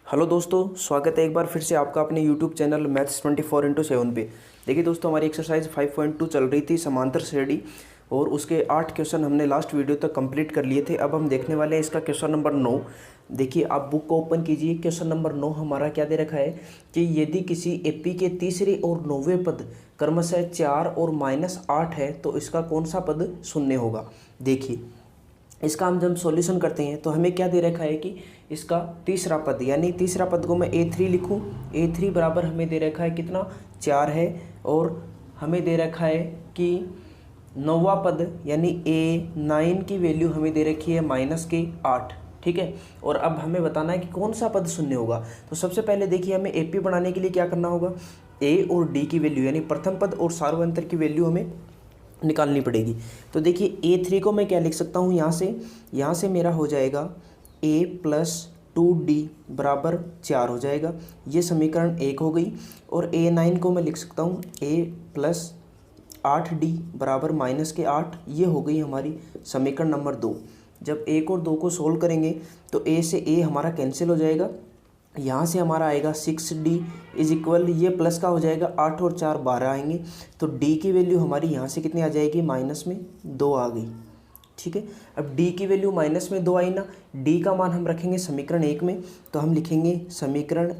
Hello दोस्तों, स्वागत है एक बार फिर से आपका अपने यूट्यूब चैनल मैथ्स 24x7 पे। देखिए दोस्तों, हमारी एक्सरसाइज 5.2 चल रही थी समांतर श्रेणी, और उसके 8 क्वेश्चन हमने लास्ट वीडियो तक कंप्लीट कर लिए थे। अब हम देखने वाले हैं इसका क्वेश्चन नंबर 9। देखिए, आप बुक को ओपन कीजिए। क्वेश्चन नंबर 9 हमारा क्या दे रखा है कि यदि किसी एपी के तीसरे और 9वें पद क्रमशः 4 और -8 है तो इसका कौन सा पद शून्य होगा। देखिए, इसका हम जब सॉल्यूशन करते हैं तो हमें क्या दे रखा है कि इसका तीसरा पद, यानी तीसरा पद को मैं A3 लिखूं। A3 बराबर हमें दे रखा है कितना, 4 है। और हमें दे रखा है कि 9वां पद यानी A9 की वैल्यू हमें दे रखी है -8। ठीक है, और अब हमें बताना है कि कौन सा पद शून्य होगा। तो सबसे पहले देखिए, हमें एपी बनाने के लिए क्या करना होगा, ए और डी की वैल्यू यानी प्रथम पद और सार्वंतर की वैल्यू हमें निकालनी पड़ेगी। तो देखिए, A3 को मैं क्या लिख सकता हूँ, यहाँ से मेरा हो जाएगा A+2D बराबर 4 हो जाएगा। ये समीकरण 1 हो गई। और A9 को मैं लिख सकता हूँ A+8D बराबर -8। ये हो गई हमारी समीकरण नंबर 2। जब 1 और 2 को सोल्व करेंगे तो A से A हमारा कैंसिल हो जाएगा। यहाँ से हमारा आएगा 6D इज इक्वल, ये प्लस का हो जाएगा, 8 और 4 12 आएंगे। तो D की वैल्यू हमारी यहाँ से कितनी आ जाएगी, -2 आ गई। ठीक है, अब D की वैल्यू -2 आई ना। D का मान हम रखेंगे समीकरण 1 में, तो हम लिखेंगे समीकरण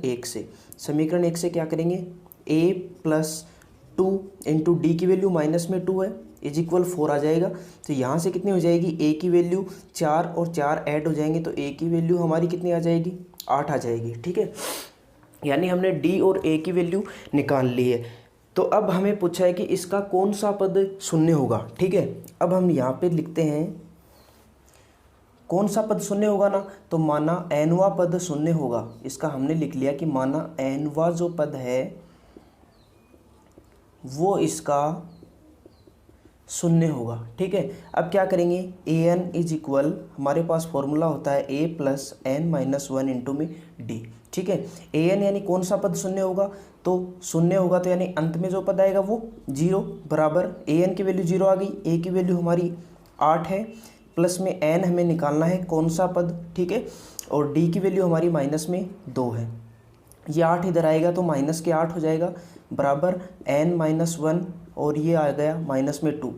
1 से क्या करेंगे, A+2 इंटू डी की वैल्यू -2 है इज इक्वल 4 आ जाएगा। तो यहाँ से कितनी हो जाएगी, A की वैल्यू 4 और 4 ऐड हो जाएंगे तो A की वैल्यू हमारी कितनी आ जाएगी, 8 आ जाएगी। ठीक है, यानी हमने D और A की वैल्यू निकाल ली है। तो अब हमें पूछा है कि इसका कौन सा पद शून्य होगा। ठीक है, अब हम यहाँ पे लिखते हैं कौन सा पद शून्य होगा ना, तो माना nवां पद शून्य होगा। इसका हमने लिख लिया कि माना nवां जो पद है वो इसका शून्य होगा। ठीक है, अब क्या करेंगे, an इज इक्वल, हमारे पास फॉर्मूला होता है a+n-1 इंटू में d। ठीक है, an यानी कौन सा पद शून्य होगा, तो शून्य होगा तो यानी अंत में जो पद आएगा वो 0 बराबर an की वैल्यू 0 आ गई, a की वैल्यू हमारी 8 है, प्लस में n हमें निकालना है कौन सा पद। ठीक है, और d की वैल्यू हमारी -2 है। ये 8 इधर आएगा तो -8 हो जाएगा बराबर n-1, और ये आ गया -2।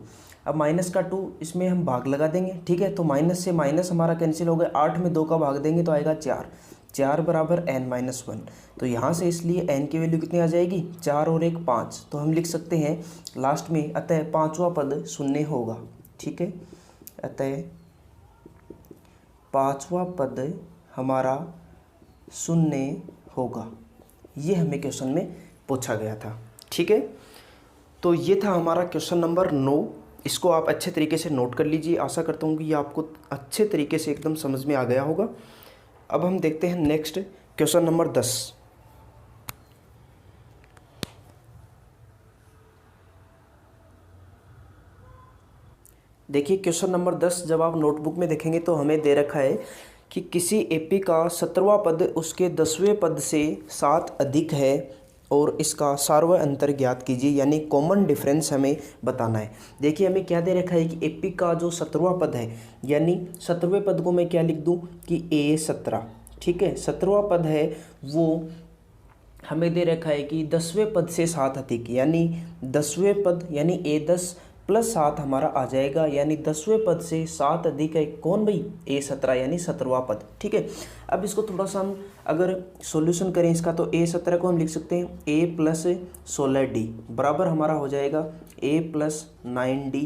अब -2 इसमें हम भाग लगा देंगे। ठीक है, तो माइनस से माइनस हमारा कैंसिल हो गया, 8 में 2 का भाग देंगे तो आएगा 4 बराबर n-1। तो यहाँ से इसलिए n की वैल्यू कितनी आ जाएगी, 4 और 1 5। तो हम लिख सकते हैं लास्ट में, अतः 5वां पद शून्य होगा। ठीक है, अतः 5वां पद हमारा शून्य होगा। ये हमें क्वेश्चन में पूछा गया था। ठीक है, तो ये था हमारा क्वेश्चन नंबर 9। इसको आप अच्छे तरीके से नोट कर लीजिए। आशा करता हूँ कि ये आपको अच्छे तरीके से एकदम समझ में आ गया होगा। अब हम देखते हैं नेक्स्ट क्वेश्चन नंबर 10। देखिए, क्वेश्चन नंबर 10 जब आप नोटबुक में देखेंगे तो हमें दे रखा है कि किसी एपी का 17वां पद उसके 10वें पद से 7 अधिक है और इसका सार्व अंतर ज्ञात कीजिए, यानी कॉमन डिफरेंस हमें बताना है। देखिए, हमें क्या दे रखा है कि एपी का जो 17वां पद है, यानी 17वें पद को मैं क्या लिख दूं कि A17। ठीक है, 17वां पद है वो हमें दे रखा है कि 10वें पद से 7 अधिक, यानी 10वें पद यानी A10 प्लस 7 हमारा आ जाएगा, यानी 10वें पद से 7 अधिक है कौन भाई, A17 यानी 17वां पद। ठीक है, अब इसको थोड़ा सा हम अगर सॉल्यूशन करें इसका, तो A17 को हम लिख सकते हैं A+16D बराबर हमारा हो जाएगा A+9D,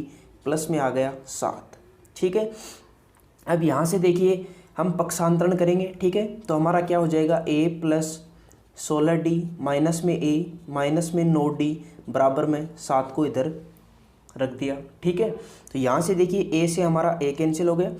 प्लस में आ गया 7। ठीक है, अब यहाँ से देखिए हम पक्षांतरण करेंगे। ठीक है, तो हमारा क्या हो जाएगा, A+16D माइनस में A माइनस में 9D बराबर में 7 को इधर रख दिया। ठीक है, तो यहाँ से देखिए A से हमारा A कैंसिल हो गया,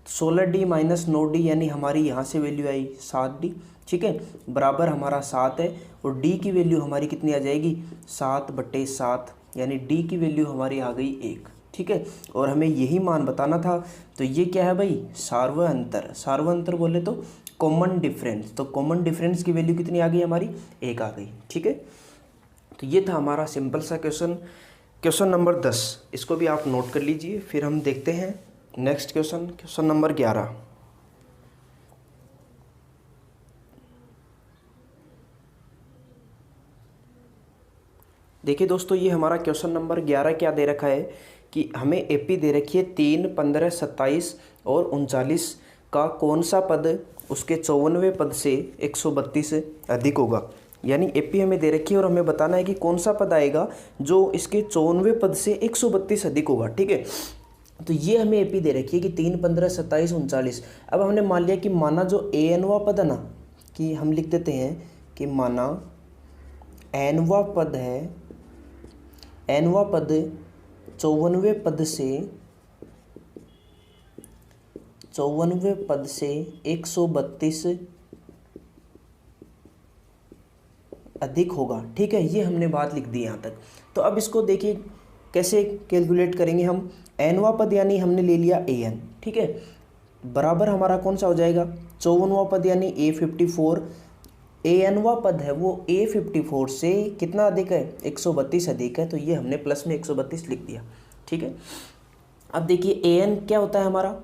16D माइनस 9D यानी हमारी यहाँ से वैल्यू आई 7D। ठीक है, बराबर हमारा 7 है, और D की वैल्यू हमारी कितनी आ जाएगी, 7/7, यानी D की वैल्यू हमारी आ गई 1। ठीक है, और हमें यही मान बताना था। तो ये क्या है भाई, सार्व अंतर बोले तो कॉमन डिफरेंस। तो कॉमन डिफरेंस की वैल्यू कितनी आ गई हमारी, 1 आ गई। ठीक है, तो ये था हमारा सिंपल सा क्वेश्चन नंबर 10। इसको भी आप नोट कर लीजिए। फिर हम देखते हैं नेक्स्ट क्वेश्चन नंबर 11। देखिए दोस्तों, ये हमारा क्वेश्चन नंबर 11 क्या दे रखा है कि हमें एपी दे रखी है 3, 15, 27 और 39 का कौन सा पद उसके 54वें पद से 132 अधिक होगा। यानी एपी हमें दे रखी है और हमें बताना है कि कौन सा पद आएगा जो इसके 54वें पद से 132 अधिक होगा। ठीक है, तो ये हमें एपी दे रखी है कि 3, 15, 27, 39। अब हमने मान लिया कि माना जो ए एनवा पद है ना, कि हम लिख देते हैं कि माना एनवा पद है, एनवा पद 54वें पद से 132 अधिक होगा। ठीक है, ये हमने बात लिख दी यहाँ तक। तो अब इसको देखिए कैसे कैलकुलेट करेंगे हम। एनवा पद यानी हमने ले लिया ए एन, ठीक है, बराबर हमारा कौन सा हो जाएगा 54वां पद यानी A54। ए एनवा पद है वो A54 से कितना अधिक है 132 अधिक है, तो ये हमने प्लस में 132 लिख दिया। ठीक है, अब देखिए ए एन क्या होता है हमारा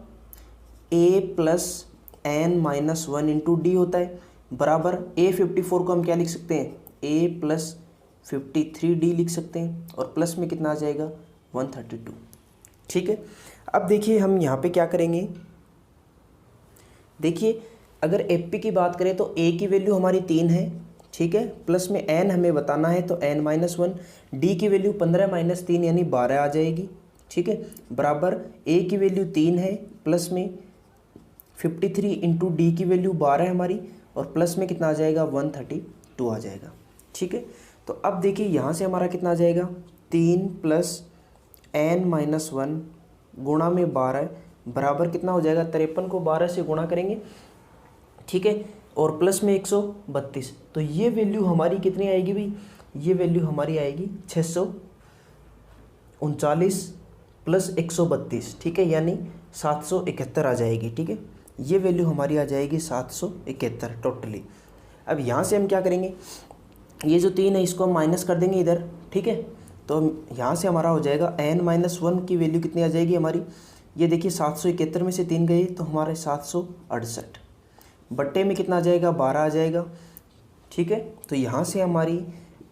A plus n minus 1 into d होता है, बराबर A54 को हम क्या लिख सकते हैं A प्लस 53D लिख सकते हैं, और प्लस में कितना आ जाएगा 132। ठीक है, अब देखिए हम यहाँ पे क्या करेंगे। देखिए अगर एपी की बात करें तो ए की वैल्यू हमारी 3 है, ठीक है, प्लस में एन हमें बताना है तो n-1, डी की वैल्यू 15 माइनस 3 यानी 12 आ जाएगी। ठीक है, बराबर ए की वैल्यू 3 है, प्लस में 53 इंटू डी की वैल्यू 12 है हमारी, और प्लस में कितना आ जाएगा 132 आ जाएगा। ठीक है, तो अब देखिए यहाँ से हमारा कितना आ जाएगा 3 प्लस n-1 गुणा में 12 बराबर कितना हो जाएगा 53 को 12 से गुणा करेंगे। ठीक है, और प्लस में 132, तो ये वैल्यू हमारी कितनी आएगी भाई, ये वैल्यू हमारी आएगी 639 प्लस 132। ठीक है, यानी 771 आ जाएगी। ठीक है, ये वैल्यू हमारी आ जाएगी 771 टोटली। अब यहाँ से हम क्या करेंगे, ये जो 3 है इसको हम माइनस कर देंगे इधर। ठीक है, तो यहाँ से हमारा हो जाएगा n-1 की वैल्यू कितनी आ जाएगी हमारी, ये देखिए 771 में से 3 गए तो हमारे 768, बट्टे में कितना आ जाएगा 12 आ जाएगा। ठीक है, तो यहाँ से हमारी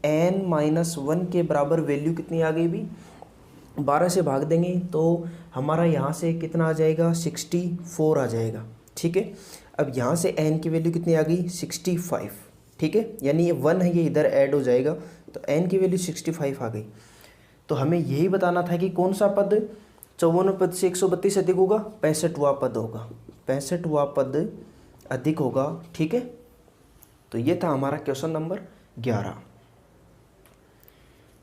n-1 के बराबर वैल्यू कितनी आ गई भी, 12 से भाग देंगे तो हमारा यहाँ से कितना आ जाएगा 64 आ जाएगा। ठीक है, अब यहाँ से n की वैल्यू कितनी आ गई 65। ठीक है, यानी ये 1 है, ये इधर ऐड हो जाएगा, तो n की वैल्यू 65 आ गई। तो हमें यही बताना था कि कौन सा पद 54वें पद से 132 अधिक होगा, 65वां पद होगा, 65वां पद अधिक होगा। ठीक है, तो ये था हमारा क्वेश्चन नंबर 11।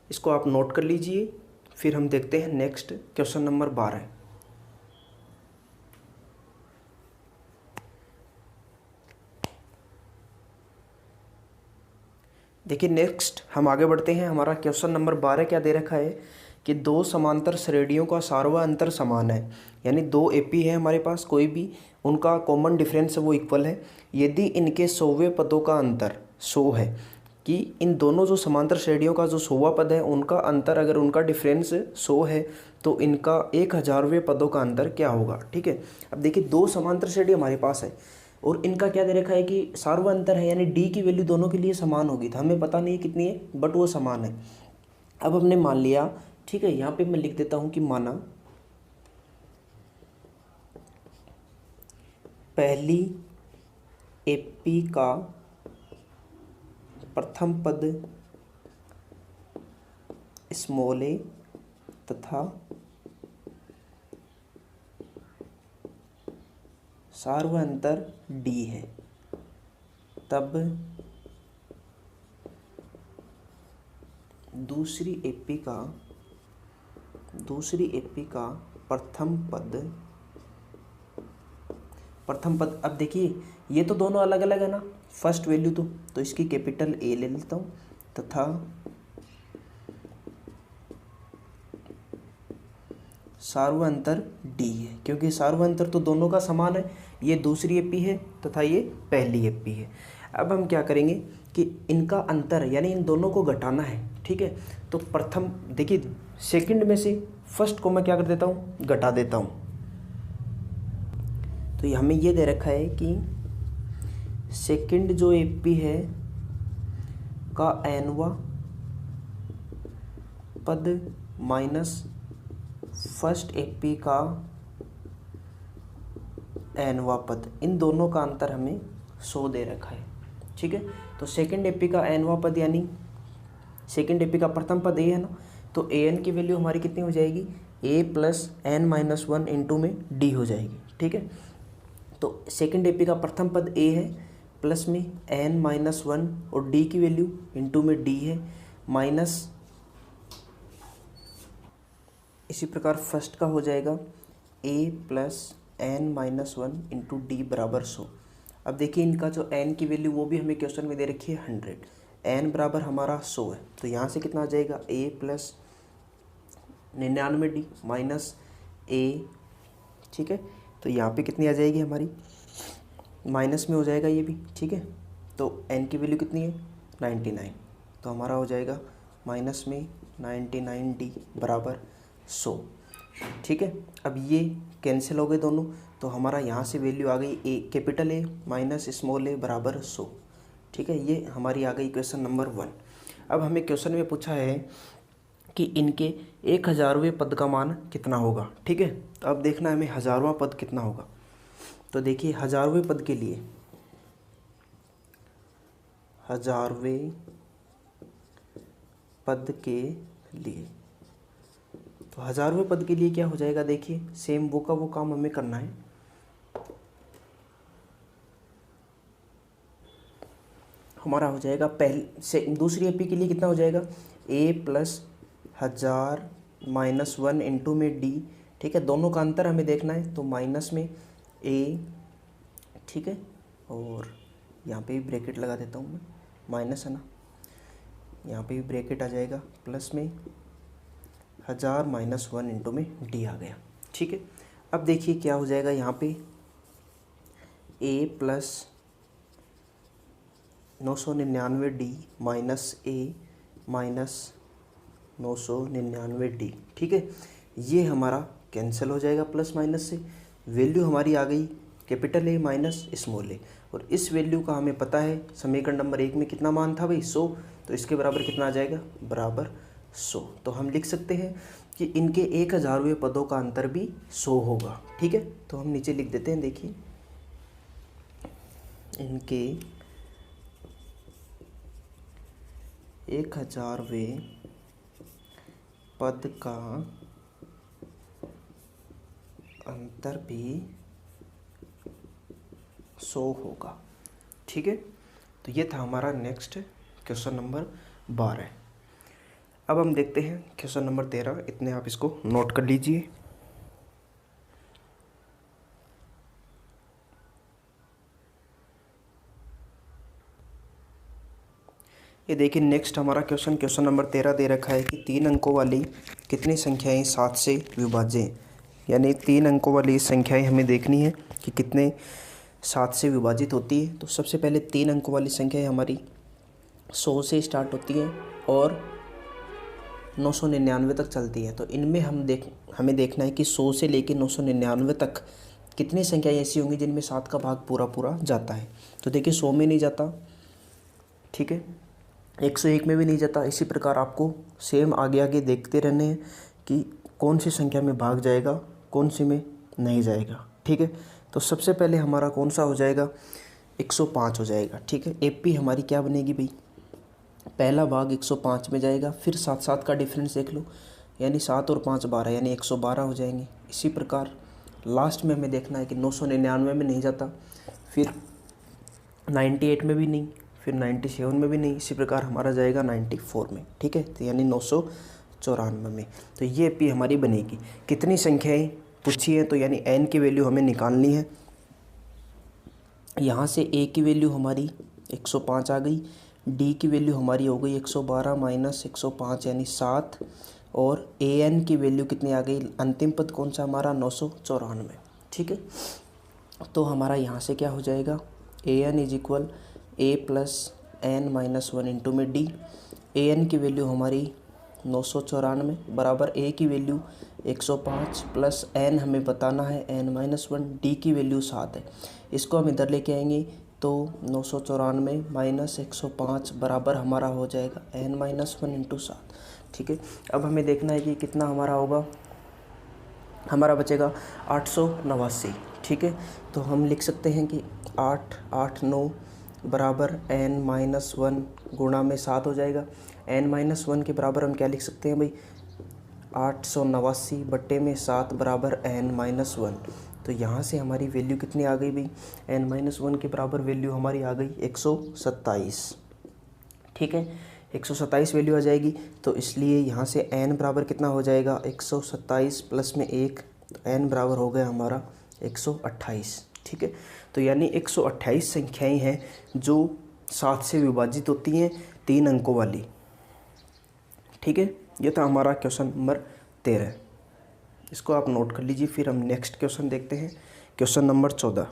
इसको आप नोट कर लीजिए, फिर हम देखते हैं नेक्स्ट क्वेश्चन नंबर 12। देखिए नेक्स्ट हम आगे बढ़ते हैं। हमारा क्वेश्चन नंबर 12 क्या दे रखा है कि दो समांतर श्रेणियों का सार्वत्रिक अंतर समान है, यानी दो एपी है हमारे पास, कोई भी उनका कॉमन डिफरेंस वो इक्वल है। यदि इनके 100वें पदों का अंतर 100 है, कि इन दोनों जो समांतर श्रेणियों का जो 100वां पद है उनका अंतर, अगर उनका डिफरेंस 100 है तो इनका 1000वें पदों का अंतर क्या होगा। ठीक है, अब देखिए दो समांतर श्रेणी हमारे पास है और इनका क्या दे रखा है कि सार्वत्रिक अंतर है, यानी डी की वैल्यू दोनों के लिए समान होगी, तो हमें पता नहीं है कितनी है बट वो समान है। अब हमने मान लिया, ठीक है, यहाँ पे मैं लिख देता हूँ कि माना पहली एपी का प्रथम पद स्मॉल a तथा सार्वत्रिक अंतर d है, तब दूसरी एपी का प्रथम पद, अब देखिए ये तो दोनों अलग अलग है ना, फर्स्ट वैल्यू तो इसकी कैपिटल A ले लेता हूँ, तथा सार्वत्रिक अंतर D है, क्योंकि सार्वत्रिक अंतर तो दोनों का समान है, ये दूसरी एपी है तथा ये पहली एपी है। अब हम क्या करेंगे कि इनका अंतर यानी इन दोनों को घटाना है। ठीक है, तो प्रथम देखिए सेकंड में से फर्स्ट को मैं क्या कर देता हूँ घटा देता हूँ, तो हमें ये दे रखा है कि सेकंड जो एपी है का एनवा पद माइनस फर्स्ट एपी का nवां पद, इन दोनों का अंतर हमें 100 दे रखा है। ठीक है, तो सेकंड एपी का nवां पद यानी सेकंड एपी का प्रथम पद ए है ना, तो an की वैल्यू हमारी कितनी हो जाएगी, a plus n minus 1 into में d हो जाएगी। ठीक है, तो सेकंड एपी का प्रथम पद a है, प्लस में n माइनस 1 और d की वैल्यू इंटू में d है, माइनस इसी प्रकार फर्स्ट का हो जाएगा a plus n minus 1 into D बराबर 100। अब देखिए इनका जो n की वैल्यू वो भी हमें क्वेश्चन में दे रखी है 100, n बराबर हमारा 100 है, तो यहाँ से कितना आ जाएगा a plus 99d minus a। ठीक है, तो यहाँ पे कितनी आ जाएगी हमारी, माइनस में हो जाएगा ये भी। ठीक है, तो n की वैल्यू कितनी है 99, तो हमारा हो जाएगा माइनस में 99d बराबर 100। ठीक है, अब ये कैंसिल हो गए दोनों, तो हमारा यहाँ से वैल्यू आ गई ए कैपिटल ए माइनस स्मॉल ए बराबर 100। ठीक है, ये हमारी आ गई क्वेश्चन नंबर 1। अब हमें क्वेश्चन में पूछा है कि इनके 1000वें पद का मान कितना होगा। ठीक है, तो अब देखना है हमें 1000वां पद कितना होगा। तो देखिए 1000वें पद के लिए 1000वें पद के लिए तो 1000वें पद के लिए क्या हो जाएगा, देखिए सेम वो का वो काम हमें करना है। हमारा हो जाएगा पहले से दूसरी एपी के लिए कितना हो जाएगा, a प्लस 1000 माइनस 1 इंटू में d। ठीक है, दोनों का अंतर हमें देखना है, तो माइनस में a। ठीक है, और यहाँ पे भी ब्रैकेट लगा देता हूँ मैं, माइनस है ना, यहाँ पे भी ब्रैकेट आ जाएगा, प्लस में 1000 माइनस 1 इंटू में d आ गया। ठीक है, अब देखिए क्या हो जाएगा यहाँ पे a plus 999d minus a minus 999d। ठीक है, ये हमारा कैंसिल हो जाएगा प्लस माइनस से, वैल्यू हमारी आ गई कैपिटल ए माइनस स्मॉल ए, और इस वैल्यू का हमें पता है समीकरण नंबर 1 में कितना मान था भाई 100, तो इसके बराबर कितना आ जाएगा, बराबर 100। तो हम लिख सकते हैं कि इनके 1000वें पदों का अंतर भी 100 होगा। ठीक है, तो हम नीचे लिख देते हैं, देखिए इनके 1000वें पद का अंतर भी 100 होगा। ठीक है, तो ये था हमारा नेक्स्ट क्वेश्चन नंबर 12। अब हम देखते हैं क्वेश्चन नंबर 13, इतने आप इसको नोट कर लीजिए। ये देखिए नेक्स्ट हमारा क्वेश्चन नंबर 13 दे रखा है कि 3 अंकों वाली कितनी संख्याएं 7 से विभाज्य हैं, यानी 3 अंकों वाली संख्याएं हमें देखनी है कि कितने 7 से विभाजित होती है। तो सबसे पहले 3 अंकों वाली संख्याएं हमारी 100 से स्टार्ट होती हैं और 999 तक चलती है। तो इनमें हमें देखना है कि 100 से लेकर 999 तक कितनी संख्याएं ऐसी होंगी जिनमें 7 का भाग पूरा जाता है। तो देखिए 100 में नहीं जाता, ठीक है, 101 में भी नहीं जाता। इसी प्रकार आपको सेम आगे आगे देखते रहने हैं कि कौन सी संख्या में भाग जाएगा, कौन सी में नहीं जाएगा। ठीक है, तो सबसे पहले हमारा कौन सा हो जाएगा, 105 हो जाएगा। ठीक है, एपी हमारी क्या बनेगी भाई, पहला भाग 105 में जाएगा, फिर 7 का डिफरेंस देख लो, यानी 7 और 5 12, यानी 112 हो जाएंगे। इसी प्रकार लास्ट में हमें देखना है कि 999 में नहीं जाता, फिर 98 में भी नहीं, फिर 97 में भी नहीं, इसी प्रकार हमारा जाएगा 94 में। ठीक है, तो यानी 994 में। तो ये पी हमारी बनेगी। कितनी संख्याएं पूछी है, तो यानी n की वैल्यू हमें निकालनी है। यहाँ से a की वैल्यू हमारी 105 आ गई, d की वैल्यू हमारी हो गई 112 माइनस 105 यानी 7, और an की वैल्यू कितनी आ गई, अंतिम पद कौन सा हमारा 994। ठीक है, तो हमारा यहाँ से क्या हो जाएगा, an is equal a plus n minus 1 into में d। an की वैल्यू हमारी 994 बराबर a की वैल्यू 105 प्लस n हमें बताना है n माइनस 1, d की वैल्यू 7 है। इसको हम इधर लेके आएंगे तो 994 माइनस 105 बराबर हमारा हो जाएगा n-1 इंटू 7। ठीक है, अब हमें देखना है कि कितना हमारा होगा। हमारा बचेगा 889। ठीक है, तो हम लिख सकते हैं कि 889 बराबर n-1 गुणा में 7 हो जाएगा। n-1 के बराबर हम क्या लिख सकते हैं भाई, 889 बट्टे में 7 बराबर n-1। तो यहाँ से हमारी वैल्यू कितनी आ गई भाई, n-1 के बराबर वैल्यू हमारी आ गई 127। ठीक है, 127 वैल्यू आ जाएगी। तो इसलिए यहाँ से n बराबर कितना हो जाएगा, 127 प्लस में 1, तो n बराबर हो गया हमारा 128। ठीक है, तो यानी 128 संख्याएं हैं जो 7 से विभाजित होती हैं 3 अंकों वाली। ठीक है, ये था हमारा क्वेश्चन नंबर 13। इसको आप नोट कर लीजिए। फिर हम नेक्स्ट क्वेश्चन देखते हैं, क्वेश्चन नंबर 14।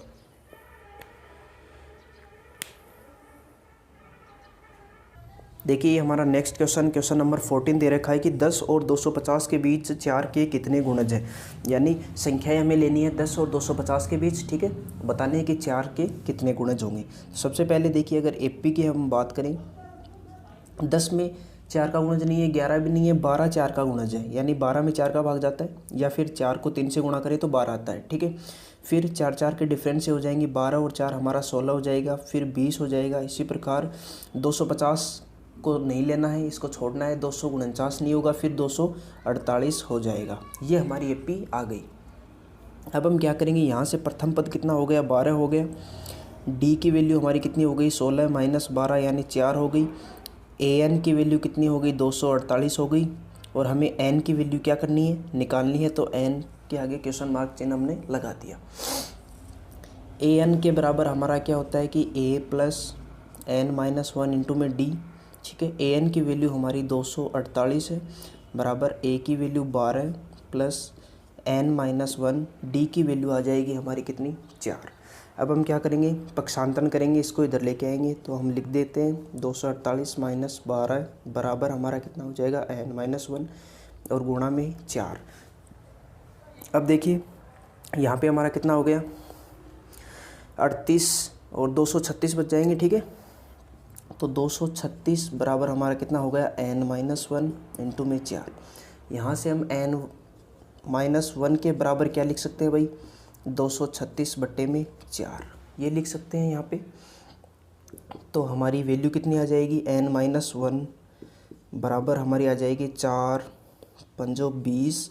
देखिए हमारा नेक्स्ट क्वेश्चन नंबर 14 दे रखा है कि 10 और 250 के बीच 4 के कितने गुणज हैं। यानी संख्याएं हमें लेनी है 10 और 250 के बीच। ठीक है, बताने है कि 4 के कितने गुणज होंगे। सबसे पहले देखिए, अगर एपी की हम बात करें, 10 में 4 का गुणज नहीं है, 11 भी नहीं है, 12 4 का गुणज है। यानी 12 में 4 का भाग जाता है, या फिर 4 को 3 से गुणा करें तो 12 आता है। ठीक है, फिर 4 4 के डिफरेंस से हो जाएंगे, 12 और 4 हमारा 16 हो जाएगा, फिर 20 हो जाएगा। इसी प्रकार 250 को नहीं लेना है, इसको छोड़ना है, 249 नहीं होगा, फिर 248 हो जाएगा। ये हमारी एपी आ गई। अब हम क्या करेंगे, यहाँ से प्रथम पद कितना हो गया, 12 हो गया। डी की वैल्यू हमारी कितनी हो गई, 16 माइनस 12 यानी 4 हो गई। एन की वैल्यू कितनी हो गई, 248 हो गई। और हमें एन की वैल्यू क्या करनी है, निकालनी है। तो एन के आगे क्वेश्चन मार्क चिन्ह हमने लगा दिया। ए एन के बराबर हमारा क्या होता है कि ए प्लस n-1 इंटू में डी। ठीक है, ए एन की वैल्यू हमारी 248 है, बराबर ए की वैल्यू 12 प्लस n-1, डी की वैल्यू आ जाएगी हमारी कितनी, 4। अब हम क्या करेंगे, पक्षांतरण करेंगे, इसको इधर लेके आएंगे। तो हम लिख देते हैं 248 माइनस 12 बराबर हमारा कितना हो जाएगा, n-1 और गुणा में 4। अब देखिए यहाँ पे हमारा कितना हो गया, 38 और 236 बच जाएंगे। ठीक है, तो 236 बराबर हमारा कितना हो गया, n-1 इंटू में 4। यहाँ से हम n-1 के बराबर क्या लिख सकते हैं भाई, 236 बट्टे में 4 ये लिख सकते हैं यहाँ पे। तो हमारी वैल्यू कितनी आ जाएगी, n-1 बराबर हमारी आ जाएगी 4 पंजो 20,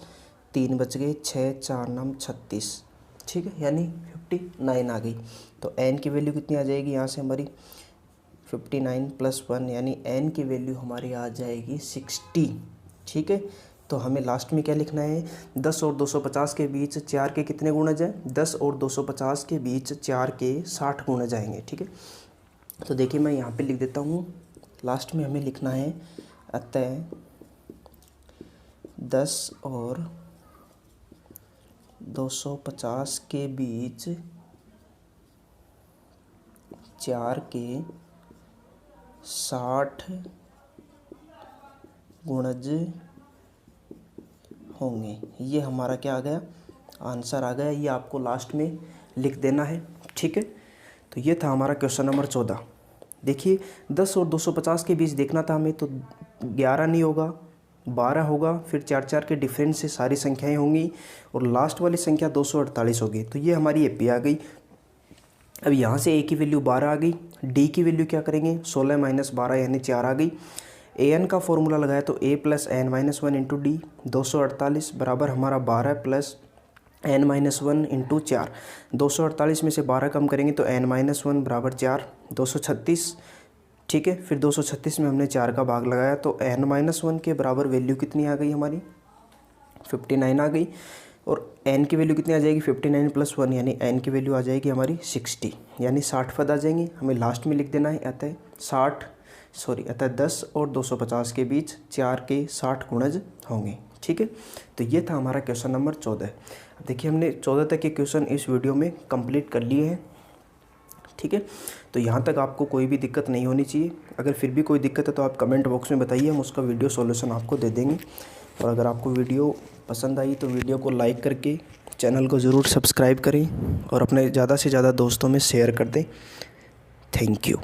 3 बच गए, 6 4 9 36। ठीक है, यानी 59 आ गई। तो n की वैल्यू कितनी आ जाएगी, यहाँ से हमारी 59 प्लस 1 यानी n की वैल्यू हमारी आ जाएगी 60। ठीक है, तो हमें लास्ट में क्या लिखना है, 10 और 250 के बीच 4 के कितने गुणज हैं, 10 और 250 के बीच 4 के 60 गुणज आएंगे। ठीक है, तो देखिए मैं यहाँ पे लिख देता हूँ, लास्ट में हमें लिखना है अतः 10 और 250 के बीच 4 के 60 गुणज होंगे। ये हमारा क्या आ गया, आंसर आ गया। ये आपको लास्ट में लिख देना है। ठीक है, तो ये था हमारा क्वेश्चन नंबर 14। देखिए 10 और 250 के बीच देखना था हमें, तो 11 नहीं होगा, 12 होगा, फिर 4 4 के डिफरेंस से सारी संख्याएं होंगी और लास्ट वाली संख्या 248 होगी। तो ये हमारी एपी आ गई। अब यहाँ से ए की वैल्यू 12 आ गई, डी की वैल्यू क्या करेंगे, 16 माइनस 12 यानी 4 आ गई। ए एन का फॉर्मूला लगाया तो ए प्लस n-1 इंटू डी, 248 बराबर हमारा 12 प्लस n-1 इंटू 4। 248 में से 12 कम करेंगे तो n-1 बराबर 4, 236। ठीक है, फिर 236 में हमने 4 का भाग लगाया तो n-1 के बराबर वैल्यू कितनी आ गई हमारी, 59 आ गई। और n की वैल्यू कितनी आ जाएगी, 59 प्लस 1 यानी n की वैल्यू आ जाएगी हमारी 60, यानी 60 पद आ जाएंगे। हमें लास्ट में लिख देना है अतः 10 और 250 के बीच 4 के 60 गुणज होंगे। ठीक है, तो ये था हमारा क्वेश्चन नंबर 14। देखिए हमने 14 तक के क्वेश्चन इस वीडियो में कंप्लीट कर लिए हैं। ठीक है, तो यहाँ तक आपको कोई भी दिक्कत नहीं होनी चाहिए। अगर फिर भी कोई दिक्कत है तो आप कमेंट बॉक्स में बताइए, हम उसका वीडियो सॉल्यूशन आपको दे देंगे। और अगर आपको वीडियो पसंद आई तो वीडियो को लाइक करके चैनल को ज़रूर सब्सक्राइब करें और अपने ज़्यादा से ज़्यादा दोस्तों में शेयर कर दें। Thank you.